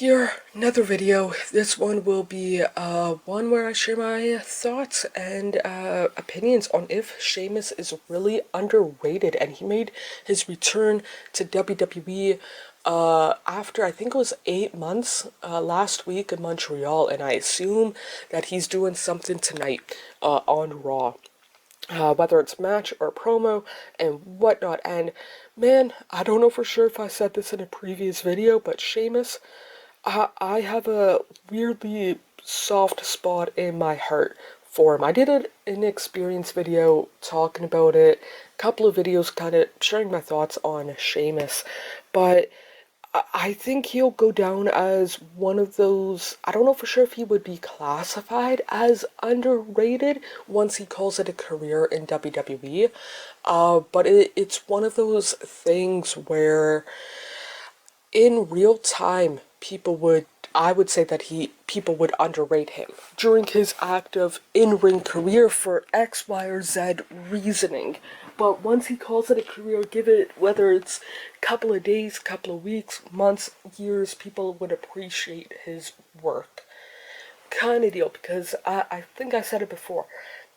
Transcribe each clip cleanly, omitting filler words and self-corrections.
Here, another video. This one will be one where I share my thoughts and opinions on if Sheamus is really underrated. And he made his return to WWE after I think it was 8 months last week in Montreal, and I assume that he's doing something tonight on Raw. Whether it's match or promo and whatnot. And man, I don't know for sure if I said this in a previous video, but Sheamus, I have a weirdly soft spot in my heart for him. I did an experience video talking about it, a couple of videos kind of sharing my thoughts on Sheamus, but I think he'll go down as one of those. I don't know for sure if he would be classified as underrated once he calls it a career in WWE, but it's one of those things where in real time I would say that people would underrate him during his active in-ring career for X, Y, or Z reasoning. But once he calls it a career, give it, whether it's a couple of days, couple of weeks, months, years, people would appreciate his work. Kind of deal, because I think I said it before.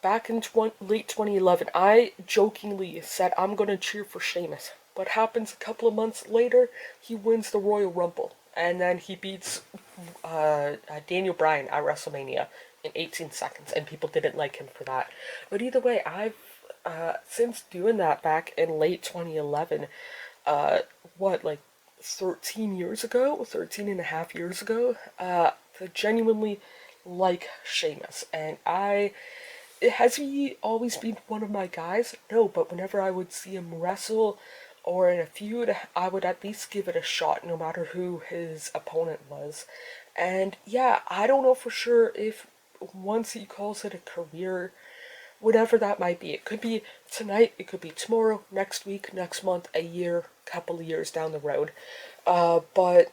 Back in late 2011, I jokingly said I'm going to cheer for Sheamus. What happens a couple of months later? He wins the Royal Rumble. And then he beats Daniel Bryan at WrestleMania in 18 seconds. And people didn't like him for that. But either way, I've since doing that back in late 2011, like 13 years ago, 13 and a half years ago, to genuinely like Sheamus. And has he always been one of my guys? No, but whenever I would see him wrestle or in a feud, I would at least give it a shot, no matter who his opponent was. And yeah, I don't know for sure if once he calls it a career, whatever that might be. It could be tonight, it could be tomorrow, next week, next month, a year, couple of years down the road. But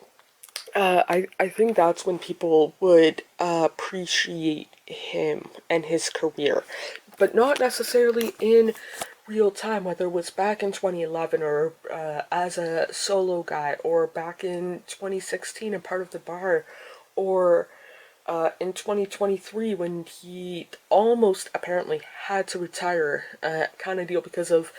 I think that's when people would appreciate him and his career. But not necessarily in real time, whether it was back in 2011 or as a solo guy, or back in 2016 and part of the Bar, or in 2023 when he almost apparently had to retire, kind of deal, because of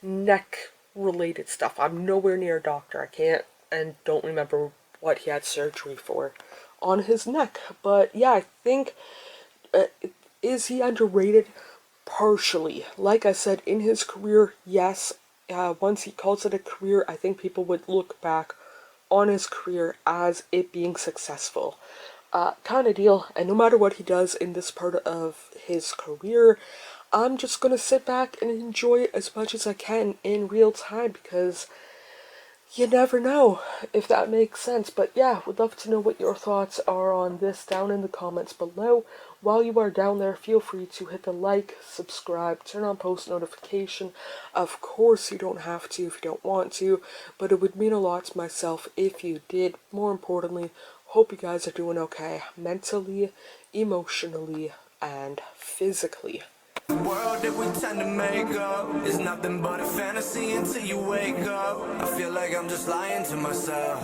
neck related stuff. I'm nowhere near a doctor. I can't and don't remember what he had surgery for on his neck. But yeah, I think, is he underrated? Partially. Like I said, in his career, yes. Once he calls it a career, I think people would look back on his career as it being successful. Kind of deal. And no matter what he does in this part of his career, I'm just gonna sit back and enjoy it as much as I can in real time, because you never know, if that makes sense. But yeah, would love to know what your thoughts are on this down in the comments below. While you are down there, feel free to hit the like, subscribe, turn on post notification. Of course, you don't have to if you don't want to, but it would mean a lot to myself if you did. More importantly, hope you guys are doing okay, mentally, emotionally, and physically. The world that we tend to make up is nothing but a fantasy until you wake up. I feel like I'm just lying to myself,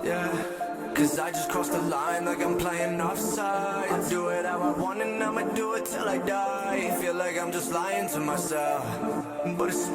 yeah. Cause I just crossed the line like I'm playing offside. I do it how I want and I'ma do it till I die. Feel like I'm just lying to myself, but it's